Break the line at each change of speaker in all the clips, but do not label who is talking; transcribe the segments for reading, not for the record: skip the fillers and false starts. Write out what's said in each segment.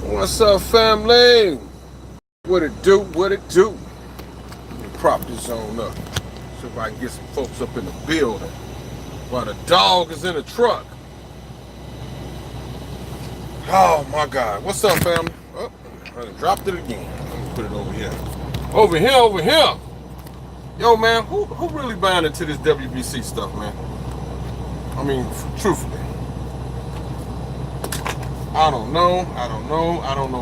What's up, family? What it do? What it do? Let me prop this on up so if I can get some folks up in the building while the dog is in the truck. Oh my God! What's up, family? Oh, I dropped it again. Let me put it over here. Over here, over here. Yo, man, who really buying into this WBC stuff, man? I mean, truthfully. I don't know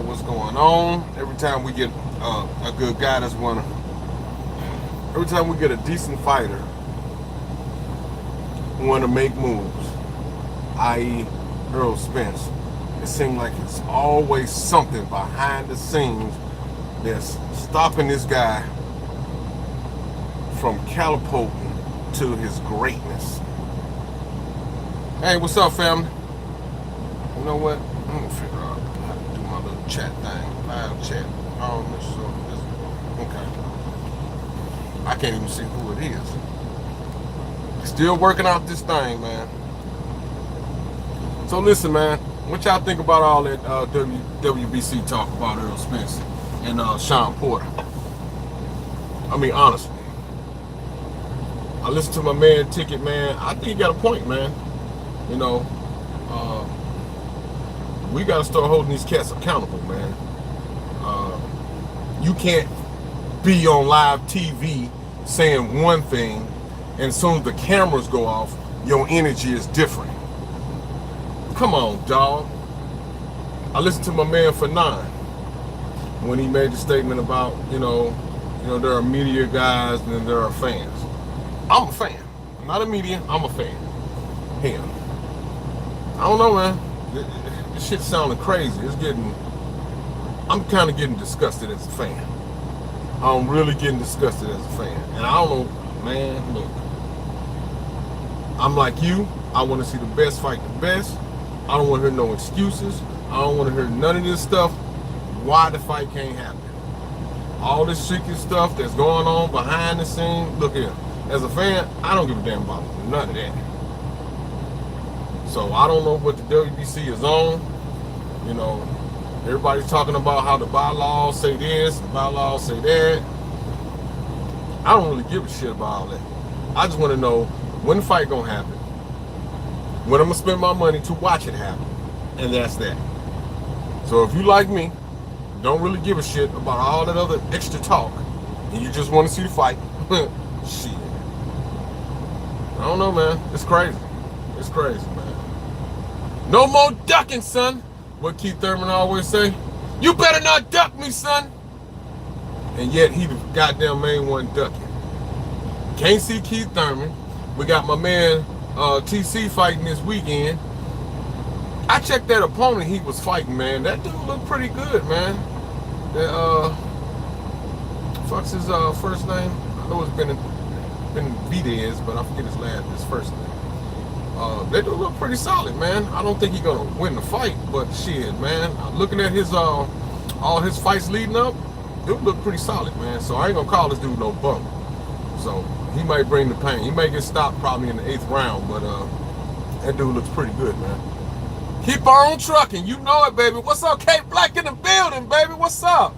what's going on. Every time we get a good guy that's every time we get a decent fighter who wanna make moves, i.e. Earl Spence, it seems like it's always something behind the scenes that's stopping this guy from catapulting to his greatness. Hey, what's up, family? You know what? I'm gonna figure out how to do my little chat thing. Live chat. Oh, okay. I can't even see who it is. Still working out this thing, man. So listen, man. What y'all think about all that WBC talk about Earl Spence and Sean Porter? I mean, honestly. I listened to my man Ticket, man. I think he got a point, man. You know, we got to start holding these cats accountable, man. You can't be on live TV saying one thing, and as soon as the cameras go off, your energy is different. Come on, dog. I listened to my man Fanon when he made the statement about, you know, there are media guys and then there are fans. I'm a fan. I'm not a media, I'm a fan. Him. I don't know, man. This shit sounding crazy. I'm kind of getting disgusted as a fan. I'm really getting disgusted as a fan. And I don't know, man, look. I'm like you. I want to see the best fight the best. I don't want to hear no excuses. I don't want to hear none of this stuff. Why the fight can't happen. All this secret stuff that's going on behind the scenes. Look here. As a fan, I don't give a damn about none of that. So I don't know what the WBC is on. You know, everybody's talking about how the bylaws say this, the bylaws say that. I don't really give a shit about all that. I just want to know when the fight gonna happen, when I'm gonna spend my money to watch it happen, and that's that. So if you like me, don't really give a shit about all that other extra talk, and you just want to see the fight, shit. I don't know, man. It's crazy. It's crazy, man. No more ducking, son. What Keith Thurman always say. You better not duck me, son. And yet he the goddamn main one ducking. Can't see Keith Thurman. We got my man TC fighting this weekend. I checked that opponent he was fighting, man. That dude looked pretty good, man. That fuck's his first name? I know it's been Videz, but I forget his first name. They do look pretty solid, man. I don't think he's gonna win the fight, but shit, man. Looking at his all his fights leading up, it look pretty solid, man. So I ain't gonna call this dude no bum. So he might bring the pain. He might get stopped probably in the 8th round, but that dude looks pretty good, man. Keep on trucking, you know it, baby. What's up, Kate Black in the building, baby? What's up?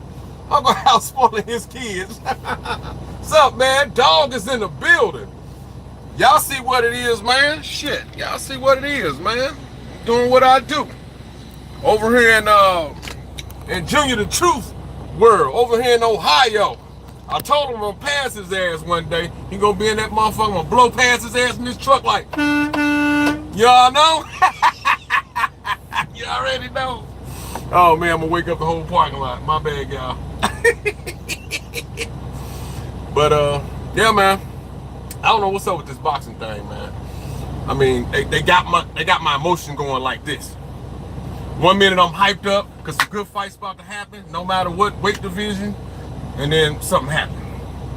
I'm gonna house spoiling his kids. What's up, man? Dog is in the building. Y'all see what it is, man? Shit, y'all see what it is, man? Doing what I do. Over here in Junior the Truth world, over here in Ohio. I told him I'm gonna pass his ass one day. He gonna be in that motherfucker, gonna blow past his ass in this truck like, y'all know? You already know. Oh man, I'm gonna wake up the whole parking lot. My bad, y'all. But yeah, man. I don't know what's up with this boxing thing, man. I mean, they got my emotion going like this. 1 minute I'm hyped up because a good fight's about to happen, no matter what weight division, and then something happened.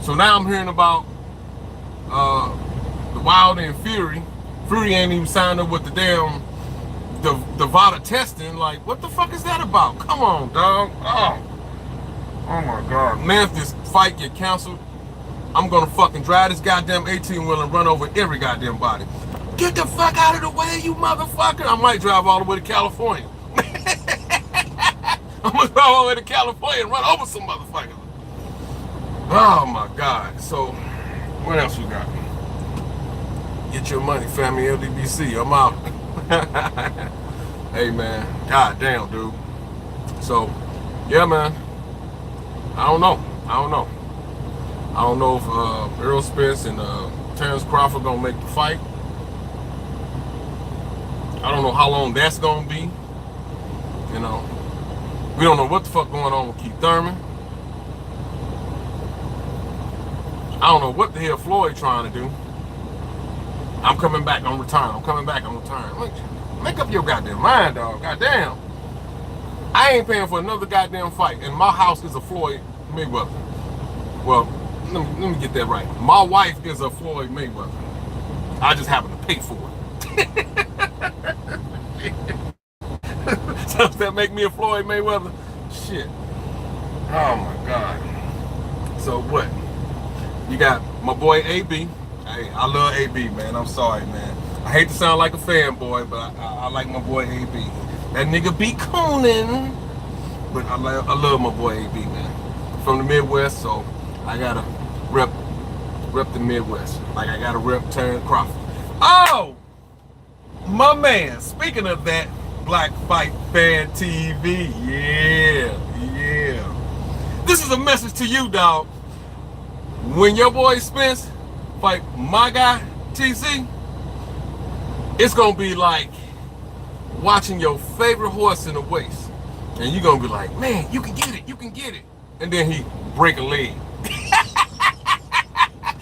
So now I'm hearing about the Wilder and Fury. Fury ain't even signed up with the damn the VADA testing. Like, what the fuck is that about? Come on, dog. Oh my God. Man, if this fight get canceled, I'm gonna fucking drive this goddamn 18-wheel and run over every goddamn body. Get the fuck out of the way, you motherfucker. I might drive all the way to California. I'm gonna go all the way to California and run over some motherfuckers. Oh my God. So, what else we got? Get your money, family, LDBC. I'm out. Hey, man. God damn, dude. So, yeah, man. I don't know. I don't know if Errol Spence and Terrence Crawford gonna make the fight. I don't know how long that's gonna be. You know, we don't know what the fuck going on with Keith Thurman. I don't know what the hell Floyd trying to do. I'm coming back, I'm retiring. I'm coming back, I'm retiring. Make up your goddamn mind, dog. Goddamn. I ain't paying for another goddamn fight, and my house is a Floyd Mayweather. Well, let me get that right. My wife is a Floyd Mayweather. I just happen to pay for it. So does that make me a Floyd Mayweather? Shit. Oh my God. So what? You got my boy AB. Hey, I love AB, man. I'm sorry, man. I hate to sound like a fanboy, but I like my boy AB. That nigga be coonin'. But I love my boy AB, man. From the Midwest, so I gotta rep the Midwest. Like I gotta rep Terrence Crawford. Oh! My man, speaking of that, Black Fight Fan TV. Yeah. This is a message to you, dog. When your boy Spence fight my guy, TC, it's gonna be like watching your favorite horse in the race. And you're gonna be like, man, you can get it. And then he break a leg.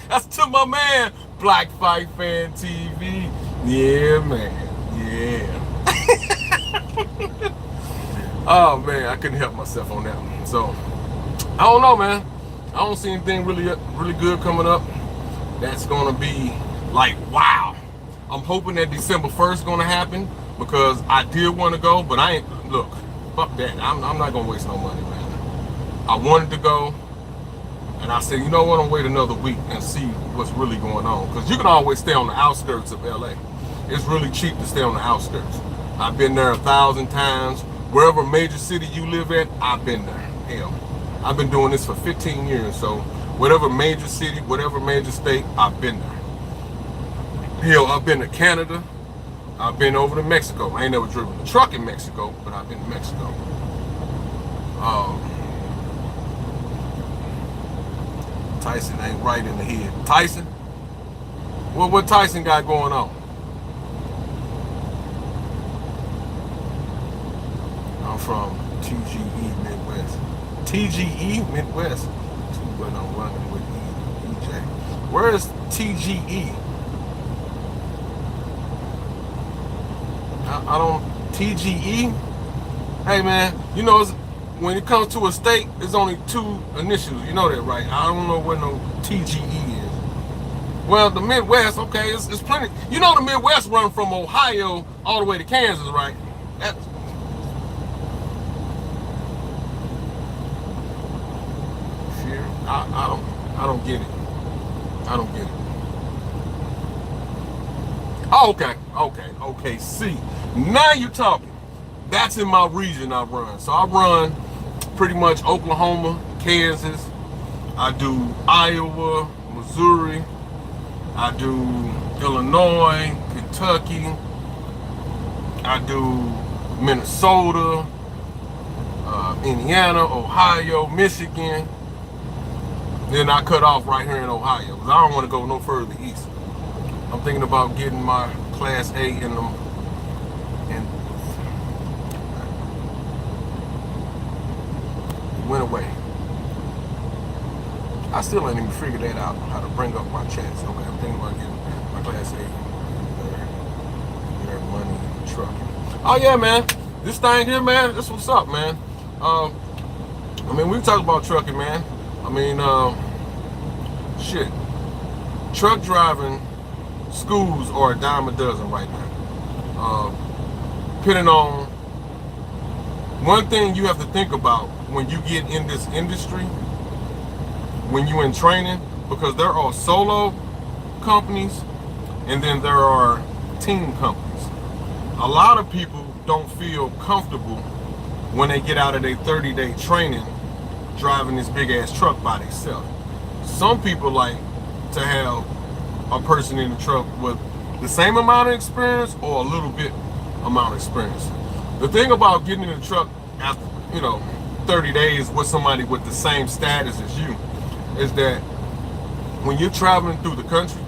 That's to my man, Black Fight Fan TV. Yeah, man. Yeah. Oh man, I couldn't help myself on that one. So I don't know, man. I don't see anything really good coming up that's gonna be like, wow. I'm hoping that December 1st gonna happen because I did want to go, but I ain't. Look, fuck that. I'm not gonna waste no money, man. I wanted to go, and I said, you know what? I'm wait another week and see what's really going on, because you can always stay on the outskirts of LA. It's really cheap to stay on the outskirts. I've been there 1,000 times. Wherever major city you live at, I've been there. Hell, I've been doing this for 15 years, so whatever major city, whatever major state, I've been there. Hell, I've been to Canada. I've been over to Mexico. I ain't never driven a truck in Mexico, but I've been to Mexico. Tyson ain't right in the head. Tyson? Well, what Tyson got going on? I'm from TGE Midwest. TGE Midwest. When I'm running with EJ. Where is TGE? I don't. TGE? Hey man, you know, when it comes to a state, there's only 2 initials. You know that, right? I don't know what no TGE is. Well, the Midwest, okay, it's plenty. You know the Midwest run from Ohio all the way to Kansas, right? That's, I don't get it. I don't get it. Oh, okay. See, now you're talking. That's in my region I run. So I run pretty much Oklahoma, Kansas. I do Iowa, Missouri. I do Illinois, Kentucky. I do Minnesota, Indiana, Ohio, Michigan. Then I cut off right here in Ohio because I don't want to go no further east. I'm thinking about getting my Class A in them. And it went away. I still ain't even figured that out, how to bring up my chats. Okay, I'm thinking about getting my Class A. Their money trucking. Oh yeah, man. This thing here, man, this what's up, man. I mean, we talk about trucking, man. I mean, shit. Truck driving schools are a dime a dozen right now. Depending on, one thing you have to think about when you get in this industry, when you're in training, because there are solo companies and then there are team companies. A lot of people don't feel comfortable when they get out of their 30-day training driving this big ass truck by themselves. Some people like to have a person in the truck with the same amount of experience or a little bit amount of experience. The thing about getting in the truck after 30 days with somebody with the same status as you is that when you're traveling through the country,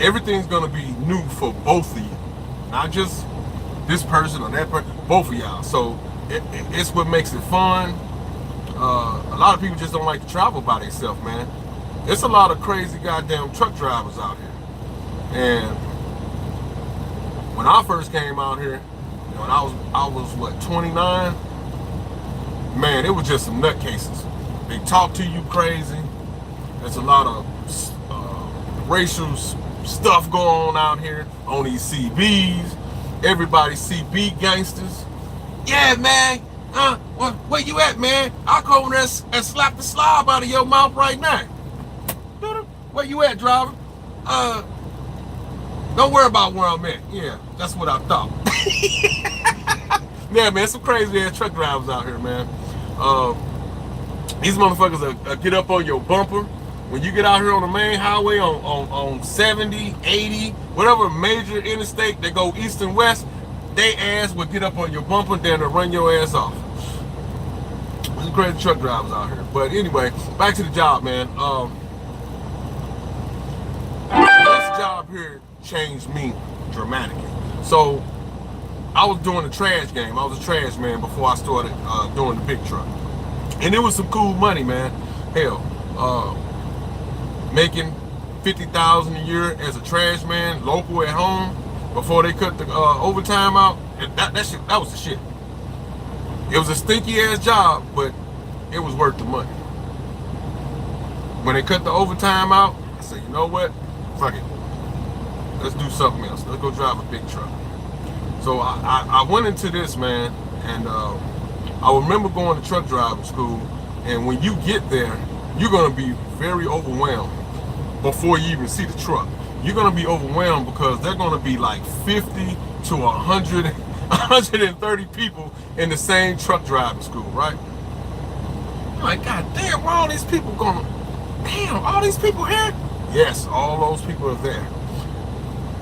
everything's gonna be new for both of you, not just this person or that person, both of y'all. So it's what makes it fun. A lot of people just don't like to travel by themselves, man. It's a lot of crazy goddamn truck drivers out here. And when I first came out here, when I was what, 29, man, it was just some nutcases. They talk to you crazy. There's a lot of racial stuff going on out here on these CBs. Everybody CB gangsters. Yeah, man. Where you at, man? I'll go over there and slap the slob out of your mouth right now. Where you at, driver? Don't worry about where I'm at. Yeah, that's what I thought. Yeah, man, some crazy ass truck drivers out here, man. These motherfuckers get up on your bumper. When you get out here on the main highway on 70, 80, whatever major interstate that go east and west, they ass will get up on your bumper, then they'll run your ass off. There's crazy truck drivers out here. But anyway, back to the job, man. This job here changed me dramatically. So I was doing the trash game. I was a trash man before I started doing the big truck. And it was some cool money, man. Hell, making $50,000 a year as a trash man, local at home, before they cut the overtime out. And that was the shit. It was a stinky ass job, but it was worth the money. When they cut the overtime out, I said, you know what? Fuck it. Let's do something else. Let's go drive a big truck. So I went into this, man, and I remember going to truck driving school, and when you get there, you're gonna be very overwhelmed before you even see the truck. You're gonna be overwhelmed because they're gonna be like 50 to 100, 130 people in the same truck driving school, right? You're like, God damn, where all these people going? Damn, all these people here? Yes, all those people are there.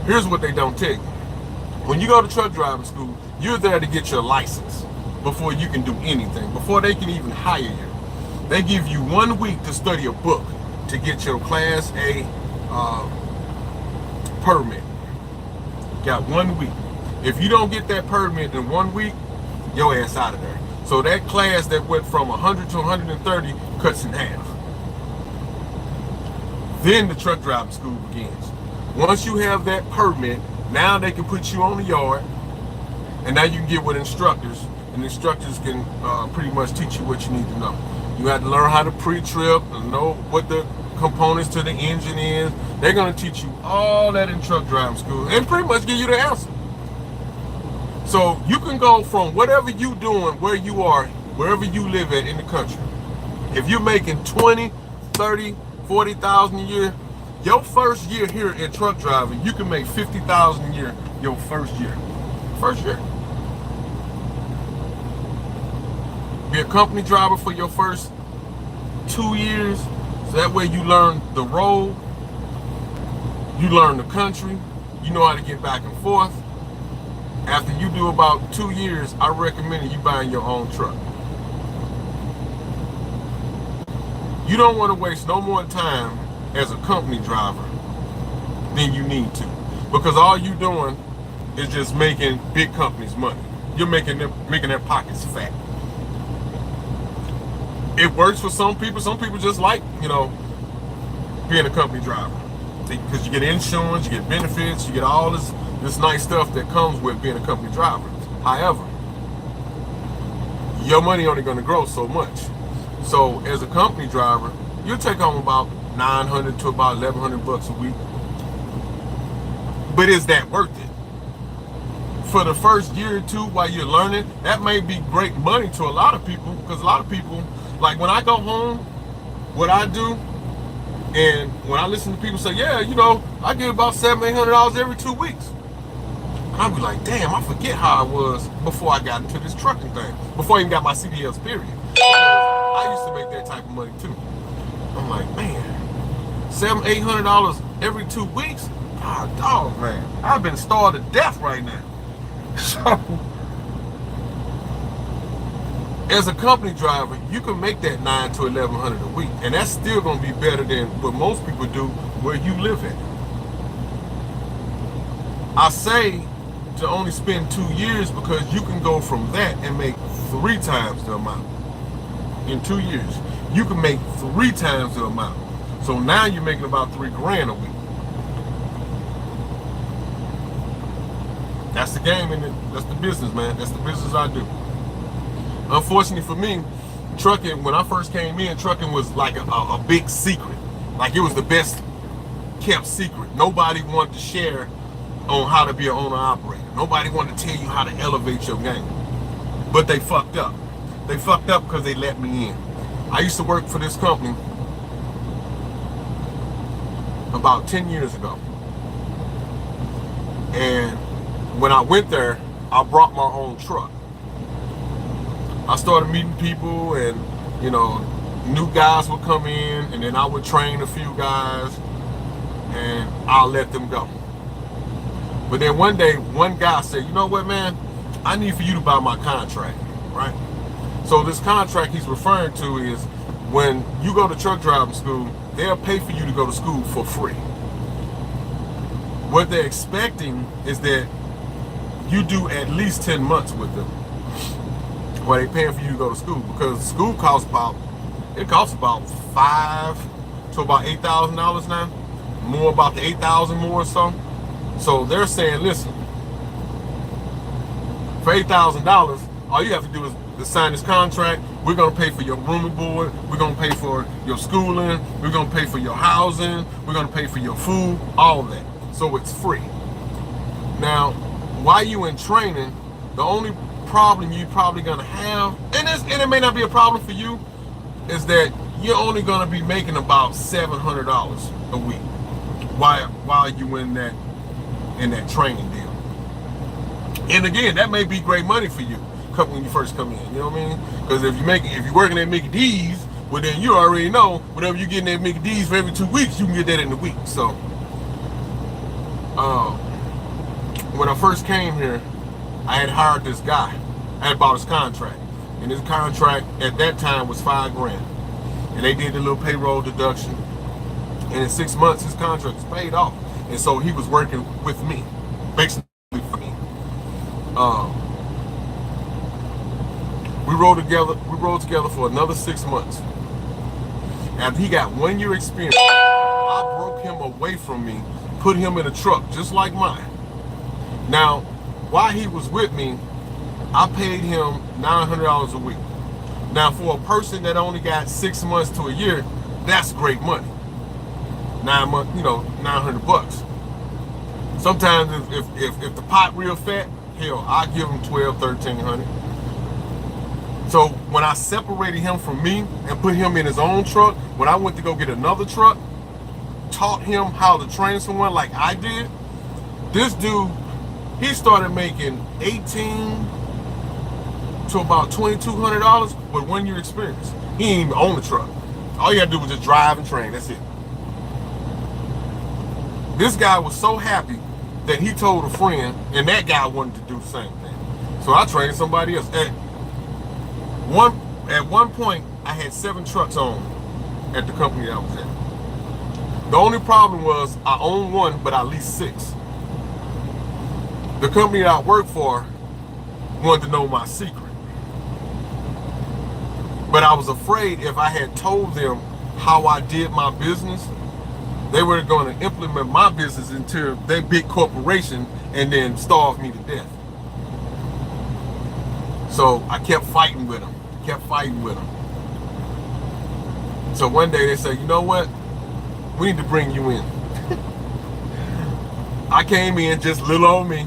Here's what they don't tell you. When you go to truck driving school, you're there to get your license before you can do anything, before they can even hire you. They give you 1 week to study a book to get your Class A permit. Got 1 week. If you don't get that permit in 1 week, your ass out of there. So that class that went from 100 to 130 cuts in half. Then the truck driving school begins. Once you have that permit, now they can put you on the yard, and now you can get with instructors, and instructors can pretty much teach you what you need to know. You have to learn how to pre-trip, and know what the components to the engine is. They're gonna teach you all that in truck driving school, and pretty much give you the answer. So you can go from whatever you doing, where you are, wherever you live at in the country. If you're making 20, 30, 40,000 a year, your first year here in truck driving, you can make 50,000 a year your first year. First year. Be a company driver for your first 2 years, so that way you learn the road, you learn the country, you know how to get back and forth. After you do about 2 years, I recommend you buying your own truck. You don't want to waste no more time as a company driver than you need to, because all you doing is just making big companies money. You're making their pockets fat. It works for some people. Some people just like, being a company driver, because you get insurance, you get benefits, you get all this nice stuff that comes with being a company driver. However, your money only going to grow so much. So as a company driver, you'll take home about $900 to about $1,100 a week. But is that worth it? For the first year or two while you're learning, that may be great money to a lot of people, because a lot of people, like when I go home, what I do, and when I listen to people say, yeah, I get about $700, $800 every 2 weeks. I'd be like, damn, I forget how I was before I got into this trucking thing. Before I even got my CDLs, period. Because I used to make that type of money too. I'm like, man, $700-800 every 2 weeks? God, dog, man. I've been starved to death right now. So, as a company driver, you can make that $900 to $1,100 a week, and that's still gonna be better than what most people do where you live at. I say to only spend 2 years because you can go from that and make 3 times the amount. In 2 years, you can make 3 times the amount. So now you're making about $3 grand a week. That's the game, and that's the business, man. That's the business I do. Unfortunately for me, trucking, when I first came in, trucking was like a big secret. Like it was the best kept secret. Nobody wanted to share on how to be an owner-operator. Nobody wanted to tell you how to elevate your game. But they fucked up. They fucked up because they let me in. I used to work for this company about 10 years ago. And when I went there, I brought my own truck. I started meeting people, and you know, new guys would come in, and then I would train a few guys, and I'll let them go. But then one day, one guy said, you know what, man, I need for you to buy my contract, right? So this contract he's referring to is when you go to truck driving school, they'll pay for you to go to school for free. What they're expecting is that you do at least 10 months with them while they're paying for you to go to school, because school costs about $5,000 to about $8,000 now, more about the $8,000 more or so. So they're saying, listen, for $8,000, all you have to do is sign this contract. We're gonna pay for your room and board. We're gonna pay for your schooling. We're gonna pay for your housing. We're gonna pay for your food, all of that. So it's free. Now, while you in training, the only problem you're probably gonna have, and it may not be a problem for you, is that you're only gonna be making about $700 a week while you in that training deal. And again, that may be great money for you when you first come in. You know what I mean? Because if you're working at Mickey D's, well then you already know whatever you're getting at Mickey D's for every 2 weeks, you can get that in a week. So, when I first came here, I had hired this guy. I had bought his contract, and his contract at that time was $5 grand, and they did a little payroll deduction, and in 6 months his contract was paid off, and so he was working with me, basically for me. We rode together for another 6 months. After he got 1 year experience, I broke him away from me, put him in a truck just like mine. Now, while he was with me, I paid him $900 a week. Now, for a person that only got 6 months to a year, that's great money. 9 months, $900. Sometimes if the pot real fat, hell, I give him $1,200, $1,300. So when I separated him from me and put him in his own truck, when I went to go get another truck, taught him how to train someone like I did, this dude, he started making $1,800 to about $2,200 with 1 year experience. He ain't even own the truck. All you had to do was just drive and train. That's it. This guy was so happy that he told a friend, and that guy wanted to do the same thing. So I trained somebody else. At one point, I had 7 trucks on at the company that I was at. The only problem was I owned 1, but I leased 6. The company that I worked for wanted to know my secret. But I was afraid if I had told them how I did my business, they were going to implement my business into their big corporation and then starve me to death. So I kept fighting with them. So one day they said, you know what? We need to bring you in. I came in, just little old me.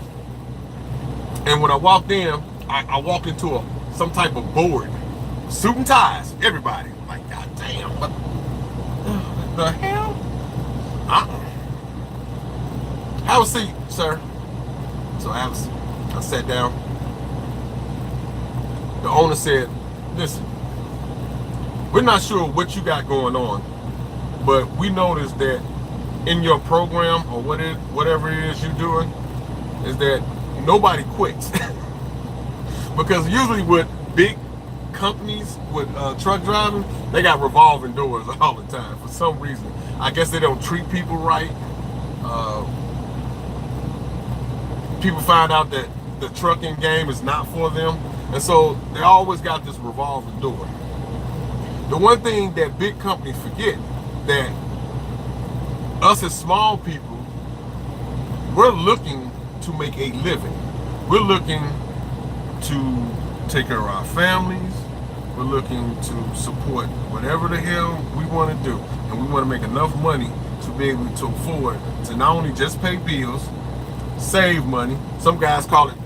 And when I walked in, I walked into some type of board. Suit and ties, everybody. Like, God damn, what the hell? Have a seat, sir. So I sat down. The owner said, listen, we're not sure what you got going on, but we noticed that in your program or whatever it is you're doing, is that nobody quits. Because usually with big companies, with truck driving, they got revolving doors all the time for some reason. I guess they don't treat people right. People find out that the trucking game is not for them, and so they always got this revolving door. The one thing that big companies forget, that us as small people, we're looking to make a living. We're looking to take care of our families. We're looking to support whatever the hell we want to do, and we want to make enough money to be able to afford to not only just pay bills, save money. Some guys call it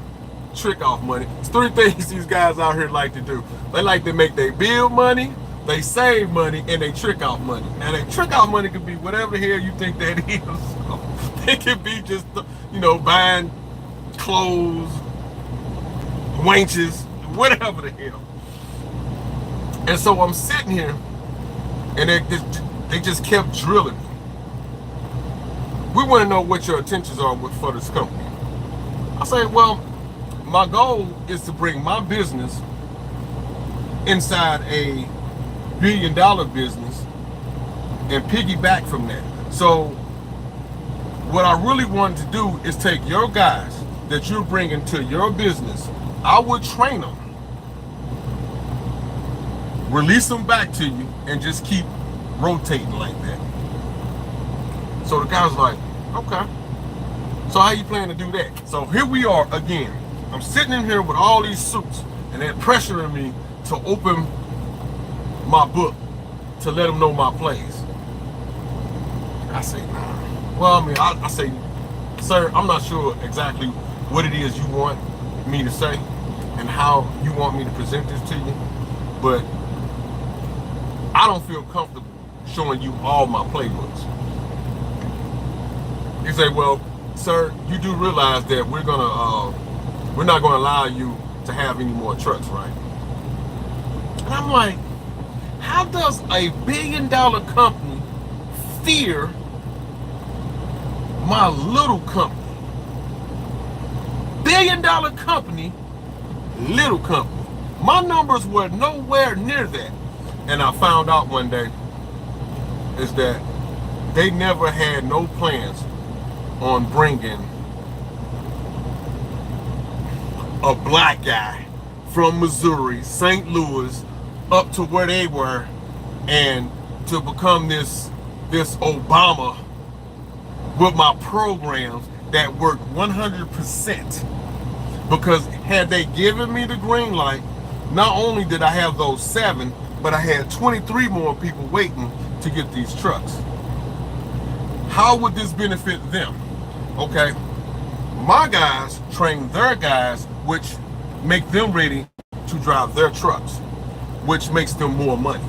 trick off money. It's three things these guys out here like to do. They like to make their bill money, they save money, and they trick off money. And they trick off money could be whatever the hell you think that is. So it could be just, buying clothes, wenches, whatever the hell. And so I'm sitting here, and they just kept drilling me. We want to know what your intentions are for this company. I said, well, my goal is to bring my business inside a $1 billion business and piggyback from that. So what I really wanted to do is take your guys that you're bringing to your business. I would train them, release them back to you, and just keep rotating like that. So the guy's like, okay, so how you plan to do that? So here we are again. I'm sitting in here with all these suits, and they're pressuring me to open my book to let them know my plays. I say, nah. Well, I mean, I say, sir, I'm not sure exactly what it is you want me to say and how you want me to present this to you, but I don't feel comfortable showing you all my playbooks. He said, well, sir, you do realize that we're not gonna allow you to have any more trucks, right? And I'm like, how does a $1 billion company fear my little company? $1 billion company, little company. My numbers were nowhere near that. And I found out one day is that they never had no plans on bringing a black guy from Missouri, St. Louis, up to where they were, and to become this Obama with my programs that worked 100%. Because had they given me the green light, not only did I have those 7, but I had 23 more people waiting to get these trucks. How would this benefit them? Okay, my guys train their guys, which make them ready to drive their trucks, which makes them more money.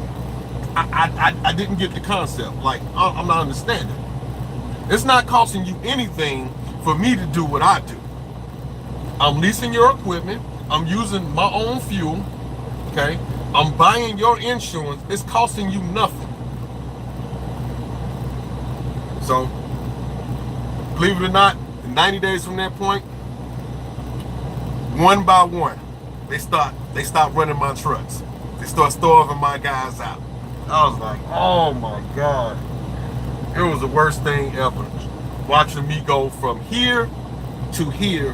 I didn't get the concept. Like, I'm not understanding. It's not costing you anything for me to do what I do. I'm leasing your equipment. I'm using my own fuel. Okay, I'm buying your insurance. It's costing you nothing. So, believe it or not, in 90 days from that point, one by one, they start running my trucks. They start starving my guys out. I was like, oh my God. It was the worst thing ever. Watching me go from here to here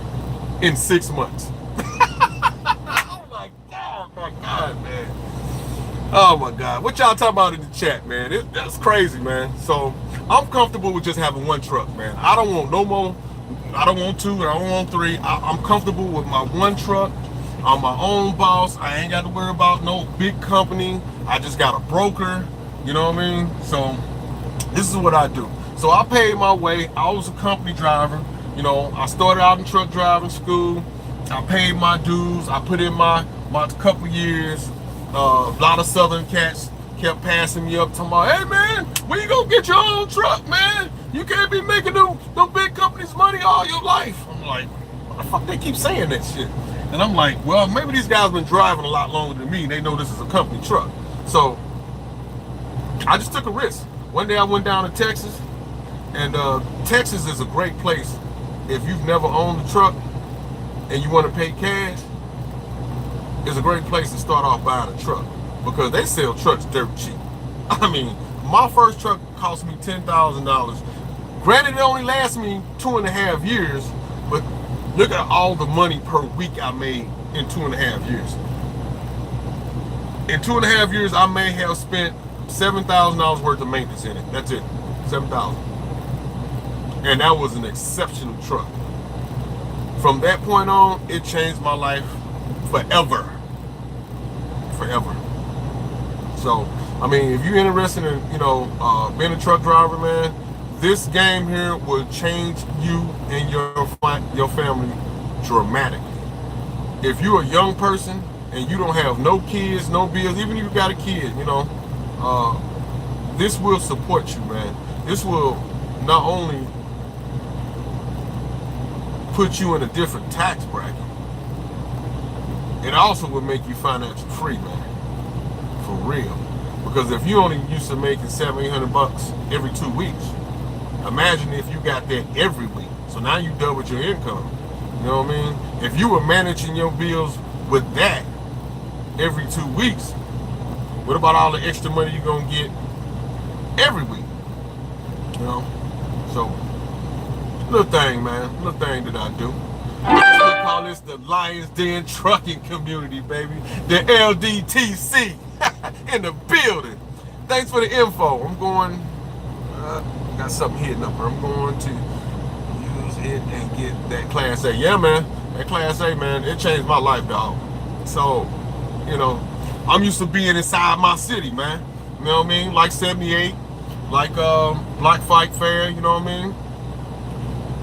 in 6 months. I'm like, oh my God, man. Oh my God. What y'all talking about in the chat, man? That's crazy, man. So I'm comfortable with just having one truck, man. I don't want no more. I don't want 2. I don't want 3. I'm comfortable with my one truck. I'm my own boss. I ain't got to worry about no big company. I just got a broker. You know what I mean? So this is what I do. So I paid my way. I was a company driver. You know, I started out in truck driving school. I paid my dues. I put in my couple years. A lot of Southern cats kept passing me up, talking about, hey man, when you gonna get your own truck, man? You can't be making them big companies money all your life. I'm like, Why the fuck they keep saying that shit? And I'm like, well, maybe these guys been driving a lot longer than me, and they know this is a company truck. So I just took a risk. One day I went down to Texas, and Texas is a great place if you've never owned a truck and you want to pay cash. It's a great place to start off buying a truck because they sell trucks dirt cheap. I mean, my first truck cost me $10,000. Granted, it only lasted me 2.5 years, but look at all the money per week I made in 2.5 years. In 2.5 years, I may have spent $7,000 worth of maintenance in it. That's it, $7,000. And that was an exceptional truck. From that point on, it changed my life forever. Forever. So, I mean, if you're interested in, being a truck driver, man, this game here will change you and your family dramatically. If you're a young person and you don't have no kids, no bills, even if you got a kid, this will support you, man. This will not only put you in a different tax bracket, it also will make you financially free, man. For real. Because if you only used to making $700-800 every 2 weeks, imagine if you got that every week. So now you doubled your income. You know what I mean? If you were managing your bills with that every 2 weeks, what about all the extra money you're gonna get every week? So little thing, man, little thing that I do. We call this the Lions Den Trucking Community, baby. The LDTC in the building. Thanks for the info. I'm going, got something hidden up here. I'm going to use it and get that Class A. Yeah, man, that Class A, man, it changed my life, dog. So, I'm used to being inside my city, man. You know what I mean? Like 78, like Black Fight Fair, you know what I mean?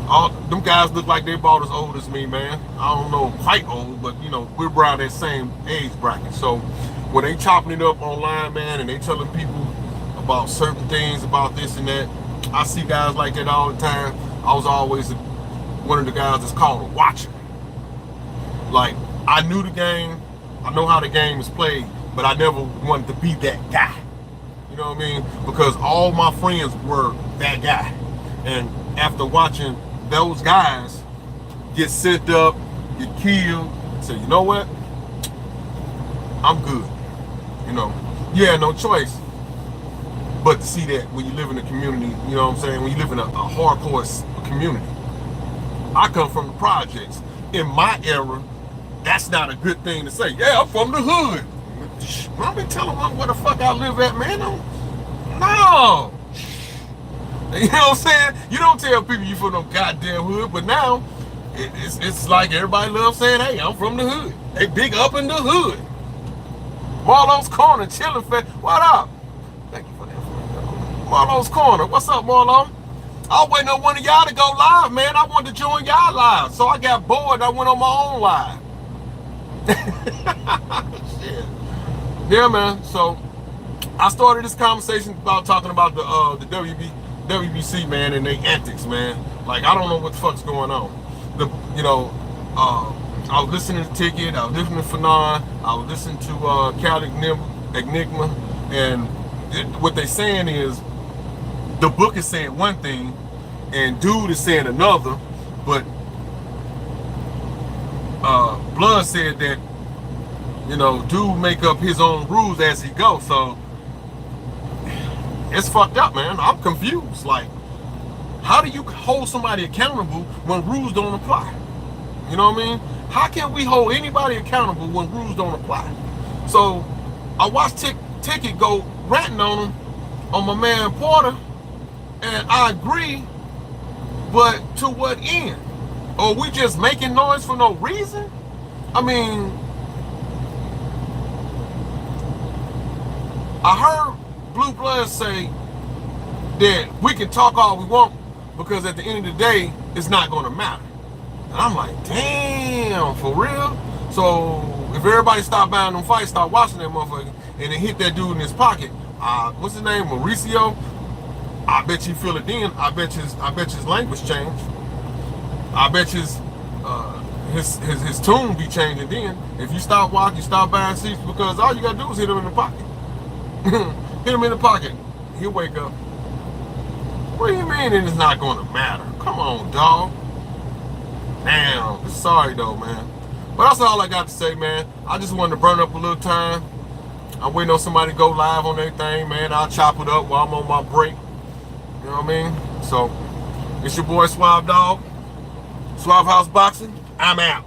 All them guys look like they about as old as me, man. I don't know quite old, but we're around that same age bracket. So when they chopping it up online, man, and they telling people about certain things about this and that, I see guys like that all the time. I was always one of the guys that's called a watcher. Like, I knew the game, I know how the game is played, but I never wanted to be that guy. You know what I mean? Because all my friends were that guy. And after watching those guys get sent up, get killed, say, you know what? I'm good. You had no choice but to see that when you live in a community, you know what I'm saying? When you live in a hardcore community. I come from the projects. In my era, that's not a good thing to say. Yeah, I'm from the hood. I be telling them where the fuck I live at, man. No. You know what I'm saying? You don't tell people you from no goddamn hood, but now it's like everybody loves saying, hey, I'm from the hood. They big up in the hood. Marlo's Corner, chilling fat. What up? Thank you for that. Marlo's Corner. What's up, Marlo? I was waiting on one of y'all to go live, man. I wanted to join y'all live. So I got bored. I went on my own live. Shit. Yeah, man. So I started this conversation about talking about the WBC, man, and their antics, man. Like, I don't know what the fuck's going on. I was listening to Ticket, I was listening to Fanon, I was listening to Cal Enigma, and what they saying is, the book is saying one thing, and dude is saying another, but Blood said that, dude make up his own rules as he goes, so it's fucked up, man. I'm confused. Like, how do you hold somebody accountable when rules don't apply? You know what I mean? How can we hold anybody accountable when rules don't apply? So I watched Ticket go ranting on him, on my man Porter, and I agree, but to what end? Are we just making noise for no reason? I mean, I heard Blue Blood say that we can talk all we want because at the end of the day, it's not going to matter. And I'm like, damn, for real? So if everybody stop buying them fights, start watching that motherfucker, and then hit that dude in his pocket, what's his name, Mauricio? I bet you feel it then. I bet his language changed. I bet his his tune be changing then. If you stop watching, stop buying seats, because all you gotta do is hit him in the pocket. Hit him in the pocket. He'll wake up. What do you mean it's not gonna matter? Come on, dog. Damn. Sorry though, man. But that's all I got to say, man. I just wanted to burn up a little time. I'm waiting on somebody to go live on their thing, man. I'll chop it up while I'm on my break. You know what I mean? So, it's your boy Suave Dog. Suave House Boxing. I'm out.